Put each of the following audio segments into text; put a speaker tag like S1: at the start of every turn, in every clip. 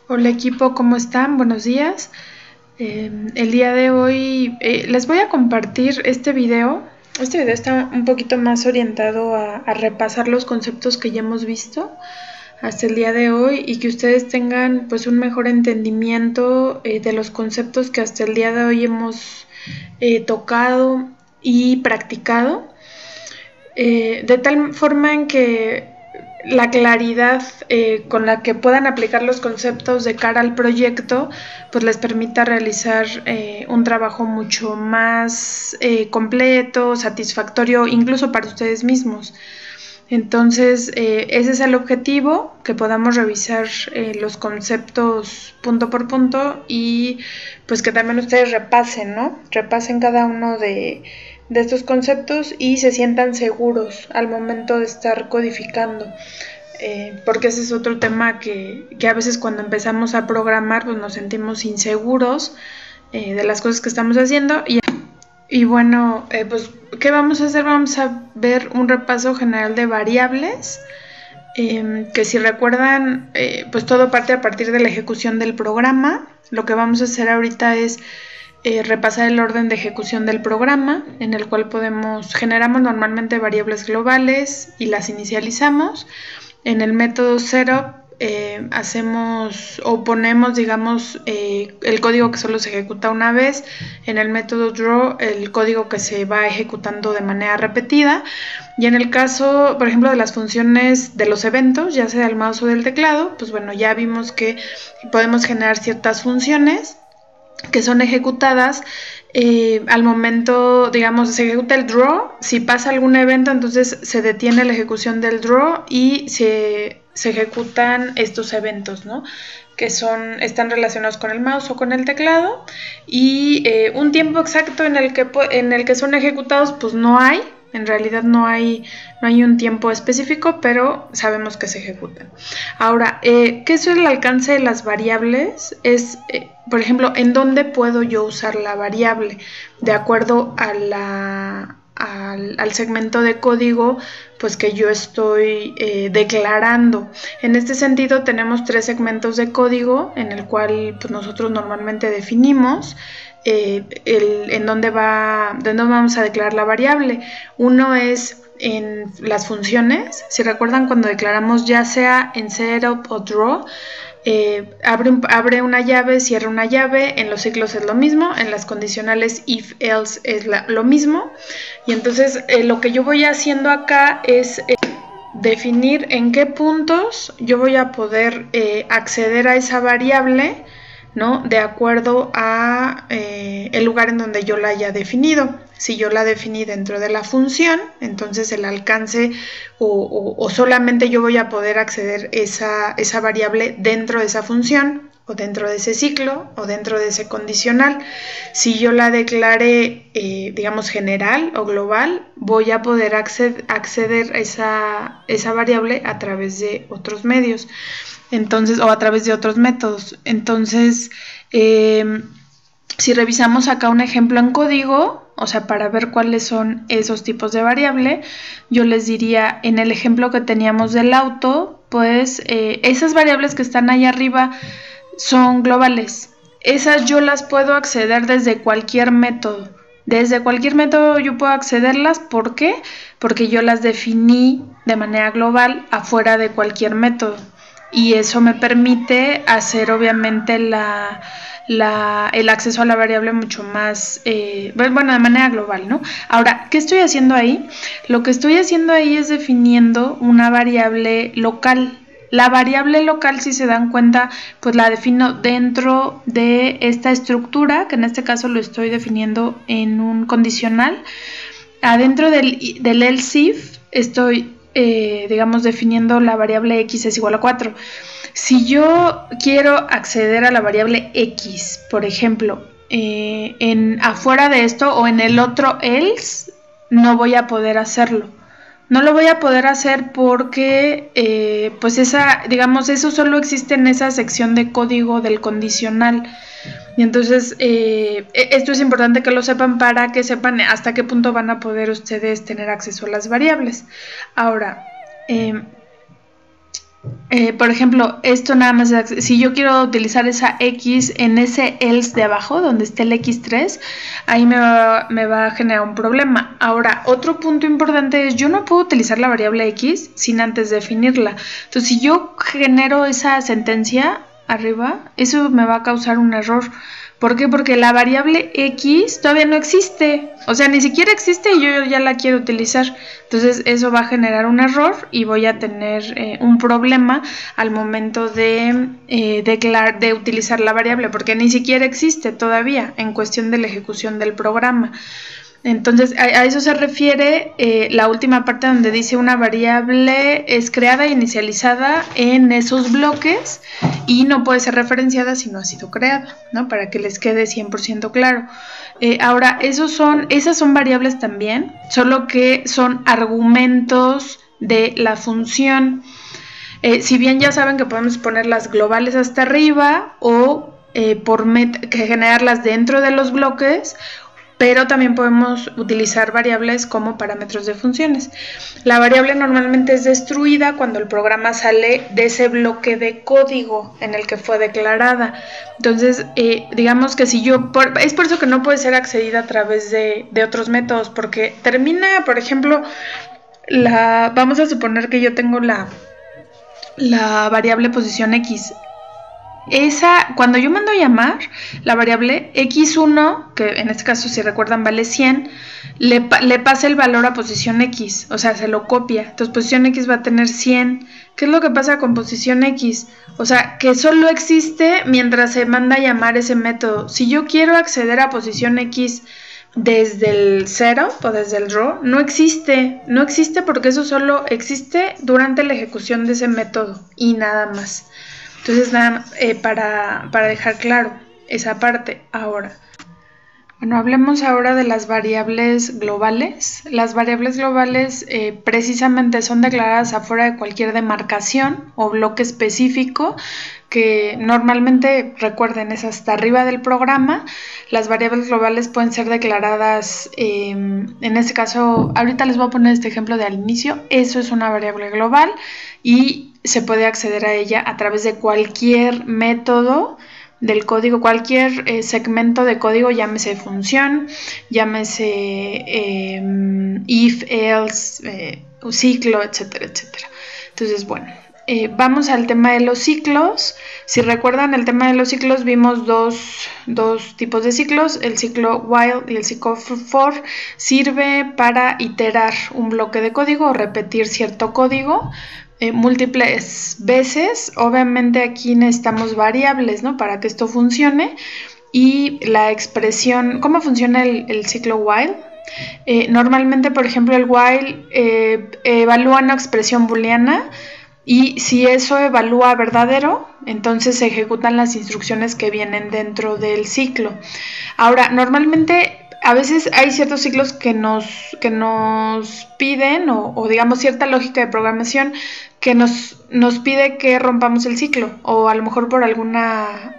S1: Hola equipo, ¿cómo están? Buenos días. El día de hoy les voy a compartir este video. Este video está un poquito más orientado a repasar los conceptos que ya hemos visto hasta el día de hoy y que ustedes tengan pues un mejor entendimiento de los conceptos que hasta el día de hoy hemos tocado y practicado, de tal forma en que la claridad con la que puedan aplicar los conceptos de cara al proyecto pues les permita realizar un trabajo mucho más completo, satisfactorio, incluso para ustedes mismos. Entonces ese es el objetivo, que podamos revisar los conceptos punto por punto y pues que también ustedes repasen, ¿no? Repasen cada uno de estos conceptos y se sientan seguros al momento de estar codificando. Porque ese es otro tema que a veces cuando empezamos a programar pues nos sentimos inseguros de las cosas que estamos haciendo y bueno, pues ¿qué vamos a hacer? Vamos a ver un repaso general de variables, que si recuerdan pues todo parte a partir de la ejecución del programa. Lo que vamos a hacer ahorita es repasar el orden de ejecución del programa, en el cual generamos normalmente variables globales y las inicializamos. En el método setup hacemos o ponemos, digamos, el código que solo se ejecuta una vez. En el método draw, el código que se va ejecutando de manera repetida. Y en el caso, por ejemplo, de las funciones de los eventos, ya sea del mouse o del teclado, pues bueno, ya vimos que podemos generar ciertas funciones que son ejecutadas al momento, digamos, se ejecuta el draw. Si pasa algún evento, entonces se detiene la ejecución del draw y se ejecutan estos eventos, ¿no? Que están relacionados con el mouse o con el teclado, y un tiempo exacto en el que son ejecutados pues no hay. En realidad no hay un tiempo específico, pero sabemos que se ejecutan. Ahora, ¿qué es el alcance de las variables? Es, por ejemplo, ¿en dónde puedo yo usar la variable? De acuerdo a al segmento de código pues que yo estoy declarando. En este sentido tenemos 3 segmentos de código en el cual pues, nosotros normalmente definimos en dónde vamos a declarar la variable. Uno es en las funciones. Si recuerdan, cuando declaramos ya sea en setup o draw, abre una llave, cierra una llave. En los ciclos es lo mismo, en las condicionales if else es lo mismo. Y entonces lo que yo voy haciendo acá es definir en qué puntos yo voy a poder acceder a esa variable, ¿no? De acuerdo a el lugar en donde yo la haya definido. Si yo la definí dentro de la función, entonces el alcance o solamente yo voy a poder acceder esa variable dentro de esa función, o dentro de ese ciclo, o dentro de ese condicional. Si yo la declaré, digamos, general o global, voy a poder acceder a esa variable a través de otros medios. Entonces, o a través de otros métodos. Entonces, si revisamos acá un ejemplo en código, o sea, para ver cuáles son esos tipos de variable, yo les diría, en el ejemplo que teníamos del auto, pues esas variables que están ahí arriba son globales. Esas yo las puedo acceder desde cualquier método. Desde cualquier método yo puedo accederlas. ¿Por qué? Porque yo las definí de manera global afuera de cualquier método. Y eso me permite hacer obviamente el acceso a la variable mucho más, bueno, de manera global, ¿no? Ahora, ¿qué estoy haciendo ahí? Lo que estoy haciendo ahí es definiendo una variable local. La variable local, si se dan cuenta, pues la defino dentro de esta estructura, que en este caso lo estoy definiendo en un condicional. Adentro del else if estoy digamos, definiendo la variable x es igual a 4. Si yo quiero acceder a la variable x, por ejemplo, afuera de esto o en el otro else, no voy a poder hacerlo. No lo voy a poder hacer porque pues digamos, eso solo existe en esa sección de código del condicional. Y entonces esto es importante que lo sepan para que sepan hasta qué punto van a poder ustedes tener acceso a las variables. Ahora, Por ejemplo, esto nada más, si yo quiero utilizar esa X en ese else de abajo, donde esté el X3, ahí me va a generar un problema. Ahora, otro punto importante es, yo no puedo utilizar la variable X sin antes definirla. Entonces, si yo genero esa sentencia arriba, eso me va a causar un error. ¿Por qué? Porque la variable X todavía no existe, o sea, ni siquiera existe y yo ya la quiero utilizar. Entonces eso va a generar un error y voy a tener un problema al momento de utilizar la variable, porque ni siquiera existe todavía en cuestión de la ejecución del programa. Entonces, a eso se refiere la última parte donde dice una variable es creada e inicializada en esos bloques y no puede ser referenciada si no ha sido creada, ¿no? Para que les quede 100% claro. Ahora, esas son variables también, solo que son argumentos de la función. Si bien ya saben que podemos poner las globales hasta arriba o generarlas dentro de los bloques, pero también podemos utilizar variables como parámetros de funciones. La variable normalmente es destruida cuando el programa sale de ese bloque de código en el que fue declarada. Entonces, digamos que si es por eso que no puede ser accedida a través de otros métodos, porque termina, por ejemplo, vamos a suponer que yo tengo la variable posición X. Cuando yo mando a llamar la variable X1, que en este caso si recuerdan vale 100, le pasa el valor a posición X, o sea, se lo copia. Entonces posición X va a tener 100. ¿Qué es lo que pasa con posición X? O sea, que solo existe mientras se manda a llamar ese método. Si yo quiero acceder a posición X desde el 0 o desde el raw, no existe porque eso solo existe durante la ejecución de ese método y nada más. Entonces, nada, para dejar claro esa parte. Ahora, bueno, hablemos ahora de las variables globales. Las variables globales precisamente son declaradas afuera de cualquier demarcación o bloque específico, que normalmente, recuerden, es hasta arriba del programa. Las variables globales pueden ser declaradas, en este caso, ahorita les voy a poner este ejemplo de al inicio. Eso es una variable global y se puede acceder a ella a través de cualquier método del código, cualquier segmento de código, llámese función, llámese if, else, ciclo, etcétera, etcétera. Entonces, bueno, vamos al tema de los ciclos. Si recuerdan el tema de los ciclos, vimos dos tipos de ciclos. El ciclo while y el ciclo for sirve para iterar un bloque de código o repetir cierto código múltiples veces. Obviamente aquí necesitamos variables, ¿no? Para que esto funcione. Y la expresión, ¿cómo funciona el ciclo while? Normalmente, por ejemplo, el while evalúa una expresión booleana y si eso evalúa verdadero, entonces se ejecutan las instrucciones que vienen dentro del ciclo. Ahora, normalmente a veces hay ciertos ciclos que nos piden, o digamos cierta lógica de programación que nos pide que rompamos el ciclo, o a lo mejor por alguna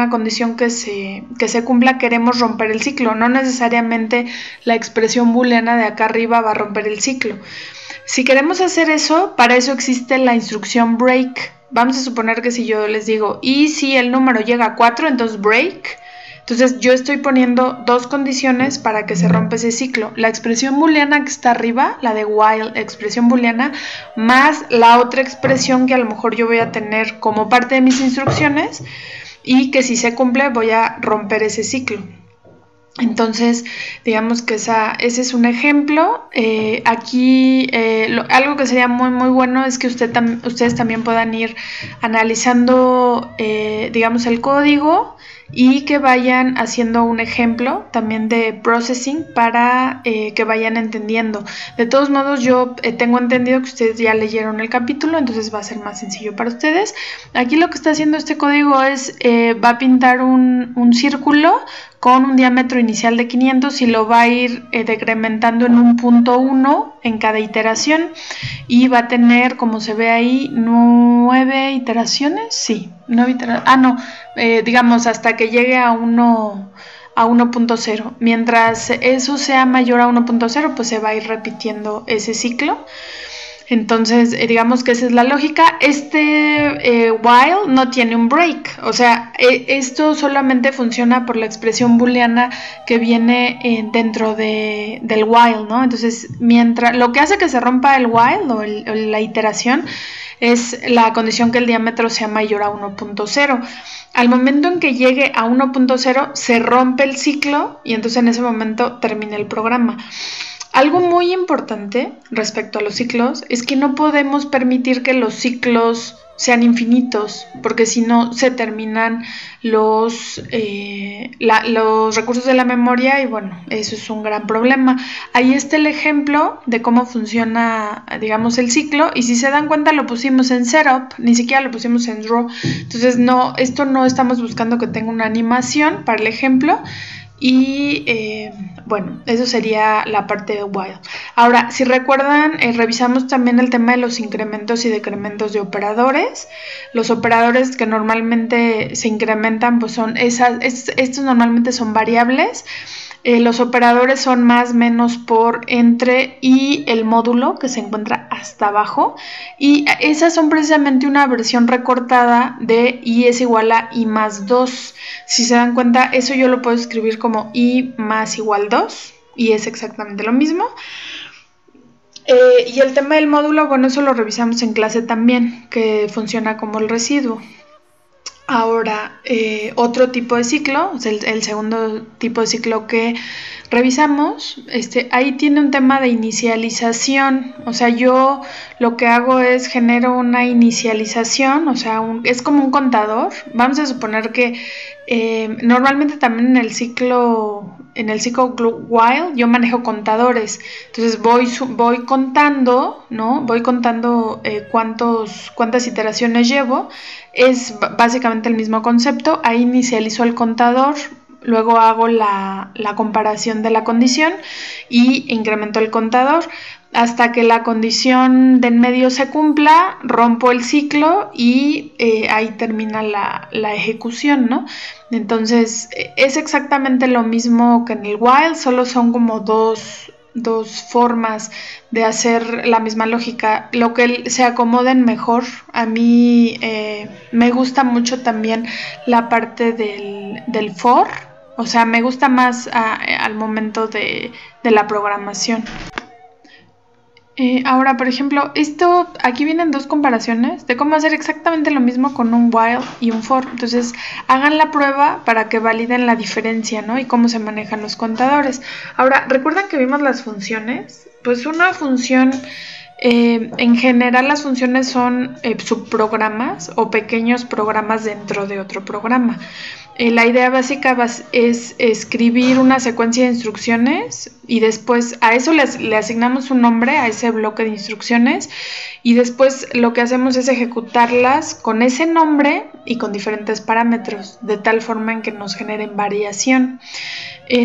S1: condición que se cumpla queremos romper el ciclo. No necesariamente la expresión booleana de acá arriba va a romper el ciclo. Si queremos hacer eso, para eso existe la instrucción break. Vamos a suponer que si yo les digo, y si el número llega a 4, entonces break. Entonces yo estoy poniendo dos condiciones para que se rompa ese ciclo. La expresión booleana que está arriba, la de while, expresión booleana, más la otra expresión que a lo mejor yo voy a tener como parte de mis instrucciones y que si se cumple voy a romper ese ciclo. Entonces, digamos que ese es un ejemplo. Aquí algo que sería muy muy bueno es que ustedes también puedan ir analizando, digamos, el código y que vayan haciendo un ejemplo también de processing para que vayan entendiendo. De todos modos, yo tengo entendido que ustedes ya leyeron el capítulo, entonces va a ser más sencillo para ustedes. Aquí lo que está haciendo este código es, va a pintar un círculo con un diámetro inicial de 500 y lo va a ir decrementando en un punto 1 en cada iteración y va a tener, como se ve ahí, 9 iteraciones, sí, 9 iteraciones, digamos hasta que llegue a 1.0. Mientras eso sea mayor a 1.0, pues se va a ir repitiendo ese ciclo. Entonces, digamos que esa es la lógica. While no tiene un break, o sea, esto solamente funciona por la expresión booleana que viene dentro del while, ¿no? Entonces, lo que hace que se rompa el while o la iteración es la condición que el diámetro sea mayor a 1.0. Al momento en que llegue a 1.0 se rompe el ciclo y entonces en ese momento termina el programa. Algo muy importante respecto a los ciclos es que no podemos permitir que los ciclos sean infinitos, porque si no se terminan los recursos de la memoria y bueno, eso es un gran problema. Ahí está el ejemplo de cómo funciona, digamos, el ciclo, y si se dan cuenta lo pusimos en setup, ni siquiera lo pusimos en draw. Entonces esto no estamos buscando que tenga una animación para el ejemplo. Y bueno, eso sería la parte de while. Ahora, si recuerdan, revisamos también el tema de los incrementos y decrementos de operadores. Los operadores que normalmente se incrementan, pues son estos normalmente son variables. Los operadores son más, menos, por, entre y el módulo que se encuentra hasta abajo, y esas son precisamente una versión recortada de i es igual a i más 2. Si se dan cuenta, eso yo lo puedo escribir como i más igual 2 y es exactamente lo mismo. Y el tema del módulo, bueno, eso lo revisamos en clase también, que funciona como el residuo. Ahora, otro tipo de ciclo, o sea, el segundo tipo de ciclo que revisamos, ahí tiene un tema de inicialización. O sea, yo lo que hago es genero una inicialización, o sea, es como un contador. Vamos a suponer que normalmente también en el ciclo while yo manejo contadores. Entonces voy contando, ¿no? Voy contando cuántas iteraciones llevo. Es básicamente el mismo concepto. Ahí inicializo el contador, luego hago la comparación de la condición y incremento el contador hasta que la condición de en medio se cumpla, rompo el ciclo y ahí termina la ejecución, ¿no? Entonces es exactamente lo mismo que en el while, solo son como dos formas de hacer la misma lógica, lo que se acomoden mejor. A mí me gusta mucho también la parte del for, o sea, me gusta más al momento de la programación. Ahora, por ejemplo, aquí vienen dos comparaciones de cómo hacer exactamente lo mismo con un while y un for. Entonces, hagan la prueba para que validen la diferencia, ¿no? Y cómo se manejan los contadores. Ahora, ¿recuerdan que vimos las funciones? Pues una función, en general las funciones son subprogramas o pequeños programas dentro de otro programa. La idea básica es escribir una secuencia de instrucciones y después a eso le asignamos un nombre a ese bloque de instrucciones y después lo que hacemos es ejecutarlas con ese nombre y con diferentes parámetros de tal forma en que nos generen variación.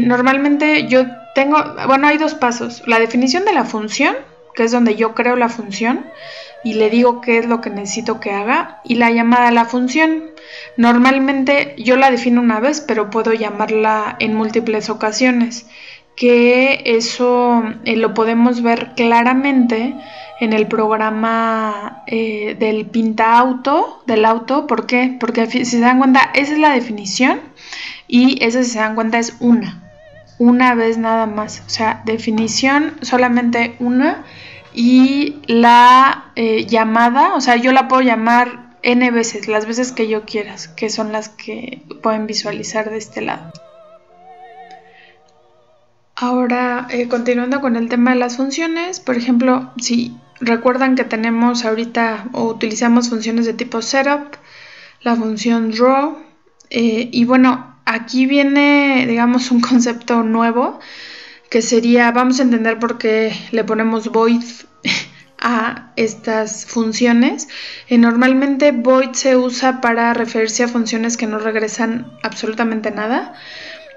S1: Normalmente hay dos pasos: la definición de la función, que es donde yo creo la función y le digo qué es lo que necesito que haga, y la llamada a la función. Normalmente yo la defino una vez, pero puedo llamarla en múltiples ocasiones, que eso lo podemos ver claramente en el programa del pinta-auto, del auto. ¿Por qué? Porque si se dan cuenta, esa es la definición y esa, si se dan cuenta, es una vez nada más. O sea, definición solamente una, y la llamada, o sea, yo la puedo llamar n veces, las veces que yo quieras, que son las que pueden visualizar de este lado. Ahora, continuando con el tema de las funciones, por ejemplo, si recuerdan que tenemos ahorita o utilizamos funciones de tipo setup, la función draw, y bueno, aquí viene, digamos, un concepto nuevo que sería, vamos a entender por qué le ponemos void a estas funciones. Normalmente void se usa para referirse a funciones que no regresan absolutamente nada.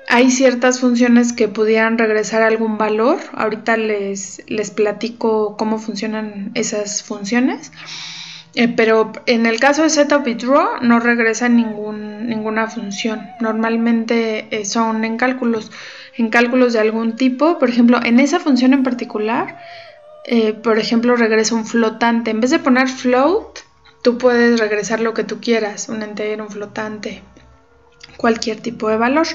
S1: Hay ciertas funciones que pudieran regresar algún valor. Ahorita les platico cómo funcionan esas funciones. Pero en el caso de setup y draw no regresa ninguna función. Normalmente son en cálculos de algún tipo. Por ejemplo, en esa función en particular, por ejemplo, regresa un flotante. En vez de poner float, tú puedes regresar lo que tú quieras, un entero, un flotante, cualquier tipo de valor.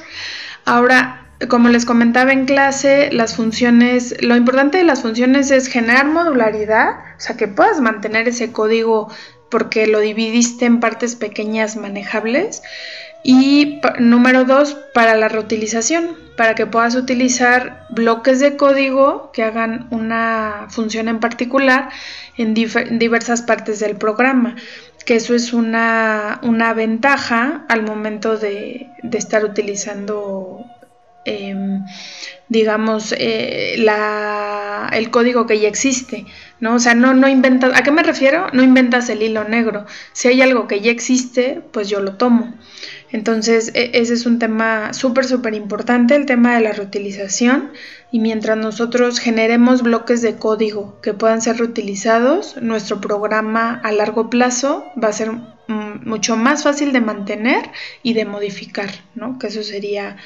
S1: Ahora, como les comentaba en clase, las funciones, lo importante de las funciones es generar modularidad, o sea, que puedas mantener ese código porque lo dividiste en partes pequeñas manejables. Y número 2, para la reutilización, para que puedas utilizar bloques de código que hagan una función en particular en diversas partes del programa, que eso es una ventaja al momento de estar utilizando, digamos, el código que ya existe, ¿no? O sea, no inventas, ¿a qué me refiero? No inventas el hilo negro. Si hay algo que ya existe, pues yo lo tomo. Entonces, ese es un tema súper importante, el tema de la reutilización, y mientras nosotros generemos bloques de código que puedan ser reutilizados, nuestro programa a largo plazo va a ser mucho más fácil de mantener y de modificar, ¿no? Que eso sería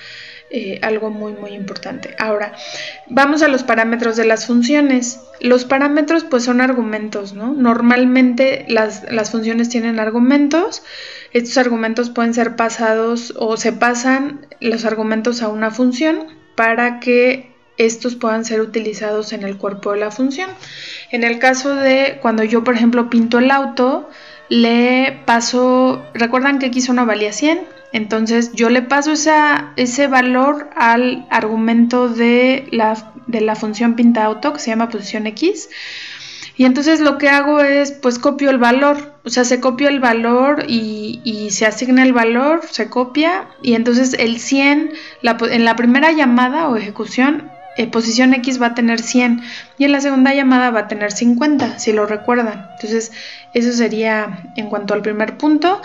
S1: algo muy importante. Ahora, vamos a los parámetros de las funciones. Los parámetros pues son argumentos, ¿no? Normalmente las funciones tienen argumentos. Estos argumentos pueden ser pasados o se pasan los argumentos a una función para que estos puedan ser utilizados en el cuerpo de la función. En el caso de cuando yo, por ejemplo, pinto el auto, le paso, recuerdan que X no valía 100, entonces yo le paso ese valor al argumento de la función pintaauto, que se llama posición X, y entonces lo que hago es, pues copio el valor, o sea, se copia el valor y se asigna el valor, se copia, y entonces el 100, en la primera llamada o ejecución, posición X va a tener 100 y en la segunda llamada va a tener 50, si lo recuerdan. Entonces, eso sería en cuanto al primer punto.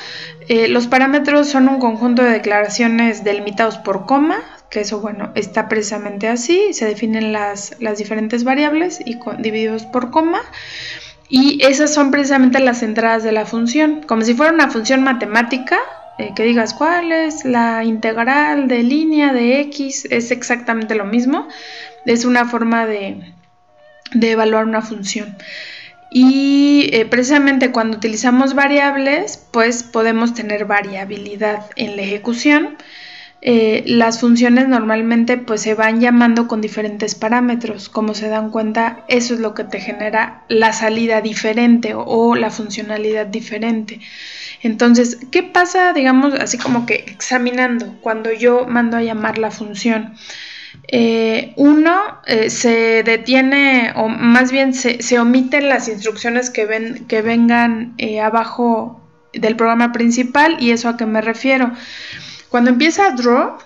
S1: Los parámetros son un conjunto de declaraciones delimitados por coma, que eso, bueno, está precisamente así. Se definen las diferentes variables y divididos por coma. Y esas son precisamente las entradas de la función, como si fuera una función matemática. Que digas cuál es la integral de línea de X, es exactamente lo mismo, es una forma de evaluar una función. Y precisamente cuando utilizamos variables, pues podemos tener variabilidad en la ejecución. Las funciones normalmente pues se van llamando con diferentes parámetros. Como se dan cuenta, eso es lo que te genera la salida diferente o la funcionalidad diferente. Entonces, ¿qué pasa, digamos, así como que examinando cuando yo mando a llamar la función? Se detiene, o más bien se omiten las instrucciones que vengan abajo del programa principal. ¿Y eso a qué me refiero? Cuando empieza draw,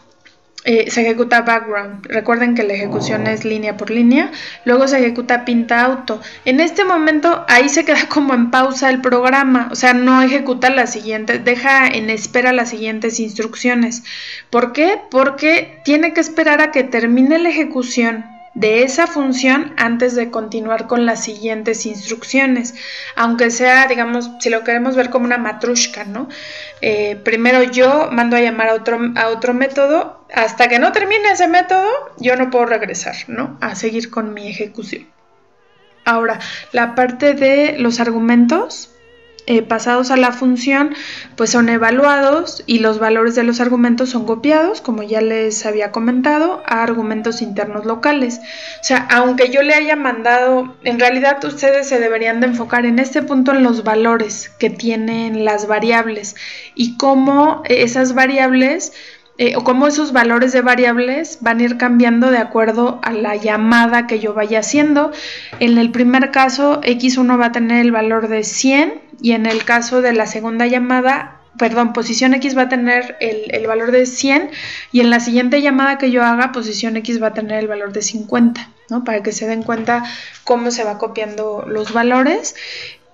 S1: se ejecuta background. Recuerden que la ejecución es línea por línea. Luego se ejecuta pinta auto. En este momento ahí se queda como en pausa el programa. O sea, no ejecuta la siguiente, deja en espera las siguientes instrucciones. ¿Por qué? Porque tiene que esperar a que termine la ejecución de esa función antes de continuar con las siguientes instrucciones, aunque sea, digamos, si lo queremos ver como una matrushka, ¿no? Primero yo mando a llamar a otro método, hasta que no termine ese método, yo no puedo regresar, ¿no? A seguir con mi ejecución. Ahora, la parte de los argumentos pasados a la función, pues son evaluados y los valores de los argumentos son copiados, como ya les había comentado, a argumentos internos locales. O sea, aunque yo le haya mandado, en realidad ustedes se deberían de enfocar en este punto en los valores que tienen las variables y cómo esas variables o cómo esos valores de variables van a ir cambiando de acuerdo a la llamada que yo vaya haciendo. En el primer caso, X1 va a tener el valor de 100 y en el caso de la segunda llamada, posición X va a tener el valor de 100 y en la siguiente llamada que yo haga, posición X va a tener el valor de 50, ¿no? Para que se den cuenta cómo se va copiando los valores.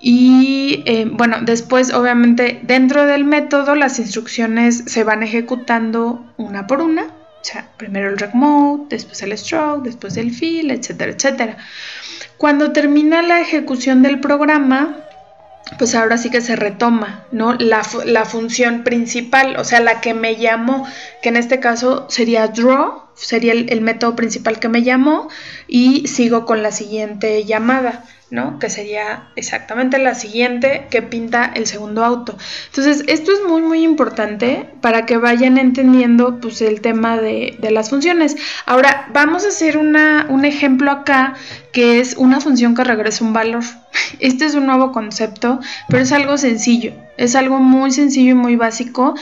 S1: Y bueno, después obviamente dentro del método las instrucciones se van ejecutando una por una, o sea, primero el rec mode, después el stroke, después el fill, etcétera, etcétera. Cuando termina la ejecución del programa, pues ahora sí que se retoma, ¿no? La función principal, o sea, la que me llamó, que en este caso sería draw, sería el método principal que me llamó y sigo con la siguiente llamada, ¿no? Que sería exactamente la siguiente que pinta el segundo auto. Entonces, esto es muy, muy importante para que vayan entendiendo pues, el tema de las funciones. Ahora, vamos a hacer un ejemplo acá, que es una función que regresa un valor. Este es un nuevo concepto, pero es algo sencillo. Es algo muy sencillo y muy básico.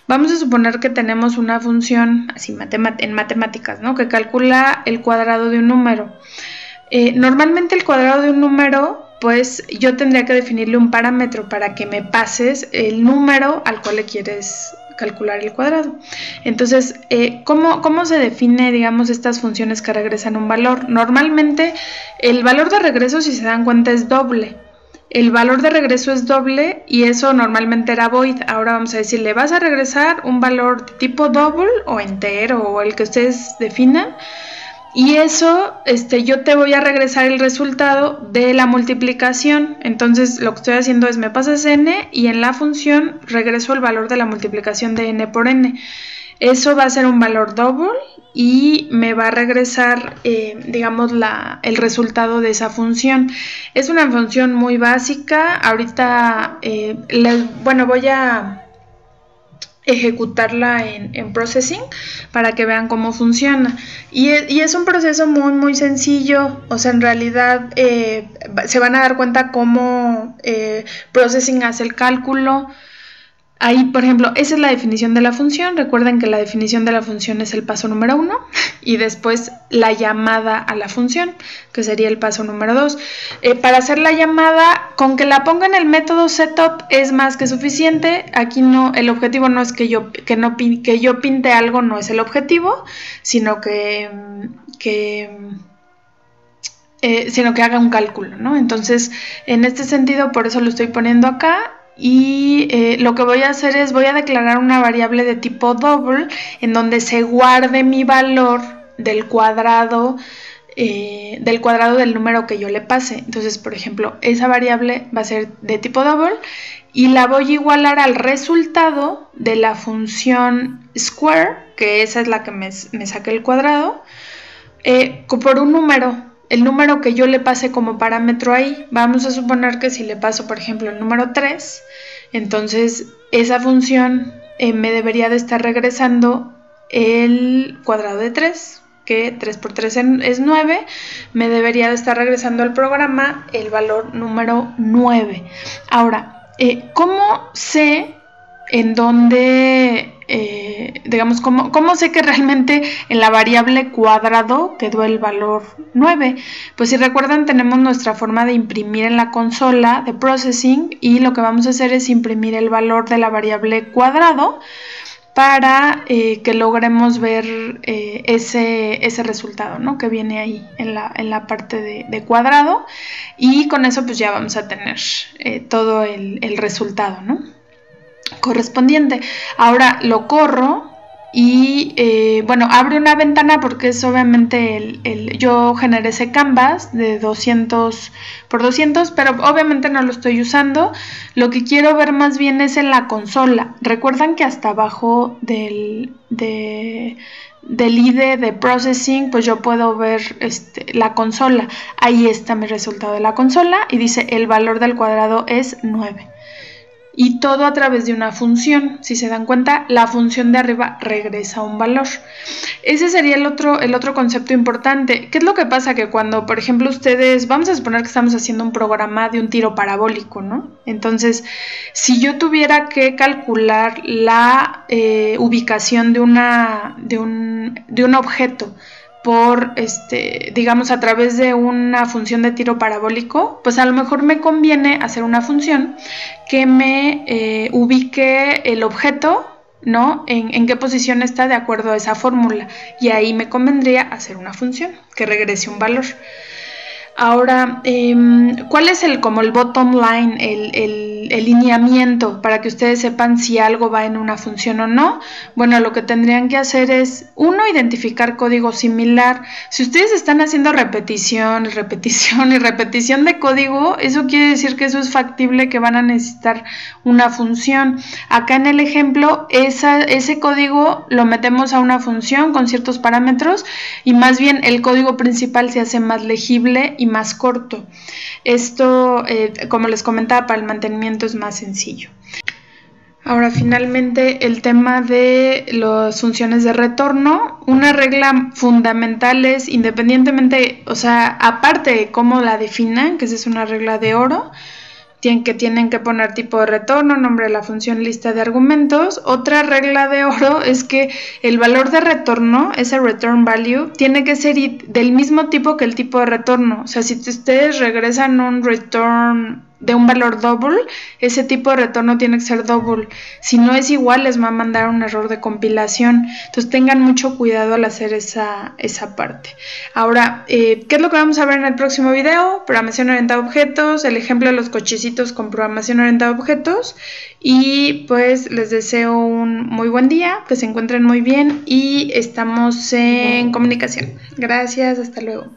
S1: Vamos a suponer que tenemos una función, así en matemáticas, ¿no? Que calcula el cuadrado de un número. Normalmente el cuadrado de un número, pues yo tendría que definirle un parámetro para que me pases el número al cual le quieres calcular el cuadrado. Entonces, ¿cómo se define, digamos, estas funciones que regresan un valor? Normalmente el valor de regreso, si se dan cuenta, es doble. El valor de regreso es doble y eso normalmente era void. Ahora vamos a decirle, vas a regresar un valor de tipo double o entero o el que ustedes definan. Y eso, yo te voy a regresar el resultado de la multiplicación. Entonces, lo que estoy haciendo es me pasas n y en la función regreso el valor de la multiplicación de n por n. Eso va a ser un valor double y me va a regresar, digamos, el resultado de esa función. Es una función muy básica. Ahorita, voy a ejecutarla en Processing para que vean cómo funciona y es un proceso muy muy sencillo. O sea, en realidad se van a dar cuenta cómo Processing hace el cálculo. Ahí, por ejemplo, esa es la definición de la función. Recuerden que la definición de la función es el paso número 1 y después la llamada a la función, que sería el paso número 2. Para hacer la llamada, con que la ponga en el método setup es más que suficiente. Aquí no, el objetivo no es que yo pinte algo, no es el objetivo, sino que haga un cálculo, ¿no? Entonces, en este sentido, por eso lo estoy poniendo acá. Y lo que voy a hacer es voy a declarar una variable de tipo double en donde se guarde mi valor del cuadrado del número que yo le pase. Entonces, por ejemplo, esa variable va a ser de tipo double y la voy a igualar al resultado de la función square, que esa es la que me saque el cuadrado, por un número. El número que yo le pase como parámetro ahí. Vamos a suponer que si le paso, por ejemplo, el número 3, entonces esa función me debería de estar regresando el cuadrado de 3, que 3 por 3 es 9, me debería de estar regresando al programa el valor número 9. Ahora, ¿cómo sé en dónde, digamos, cómo sé que realmente en la variable cuadrado quedó el valor 9? Pues si recuerdan, tenemos nuestra forma de imprimir en la consola de Processing y lo que vamos a hacer es imprimir el valor de la variable cuadrado para que logremos ver ese resultado, ¿no? Que viene ahí en la parte de cuadrado, y con eso pues ya vamos a tener todo el resultado, ¿no? Correspondiente. Ahora lo corro y abre una ventana porque es obviamente yo generé ese canvas de 200 por 200, pero obviamente no lo estoy usando. Lo que quiero ver más bien es en la consola. Recuerdan que hasta abajo del IDE de Processing, pues yo puedo ver la consola. Ahí está mi resultado de la consola y dice el valor del cuadrado es 9. Y todo a través de una función. Si se dan cuenta, la función de arriba regresa un valor. Ese sería el otro concepto importante. ¿Qué es lo que pasa? Que cuando, por ejemplo, ustedes, vamos a suponer que estamos haciendo un programa de un tiro parabólico, ¿no? Entonces, si yo tuviera que calcular la ubicación de un objeto por, digamos, a través de una función de tiro parabólico, pues a lo mejor me conviene hacer una función que me ubique el objeto, ¿no? En qué posición está de acuerdo a esa fórmula, y ahí me convendría hacer una función que regrese un valor. Ahora, ¿cuál es como el bottom line, el lineamiento para que ustedes sepan si algo va en una función o no. Bueno, lo que tendrían que hacer es, uno, identificar código similar. Si ustedes están haciendo repetición y repetición de código, eso quiere decir que eso es factible, que van a necesitar una función. Acá en el ejemplo, ese código lo metemos a una función con ciertos parámetros y más bien el código principal se hace más legible y más corto. Esto, como les comentaba, para el mantenimiento es más sencillo. Ahora, finalmente, el tema de las funciones de retorno. Una regla fundamental es, independientemente, o sea, aparte de cómo la definan, que esa es una regla de oro, tienen que poner tipo de retorno, nombre de la función, lista de argumentos. Otra regla de oro es que el valor de retorno, ese return value, tiene que ser del mismo tipo que el tipo de retorno. O sea, si ustedes regresan un return de un valor double, ese tipo de retorno tiene que ser double. Si no es igual, les va a mandar un error de compilación. Entonces tengan mucho cuidado al hacer esa parte. Ahora, ¿qué es lo que vamos a ver en el próximo video? Programación orientada a objetos, el ejemplo de los cochecitos con programación orientada a objetos. Y pues les deseo un muy buen día, que se encuentren muy bien y estamos en comunicación. Gracias, hasta luego.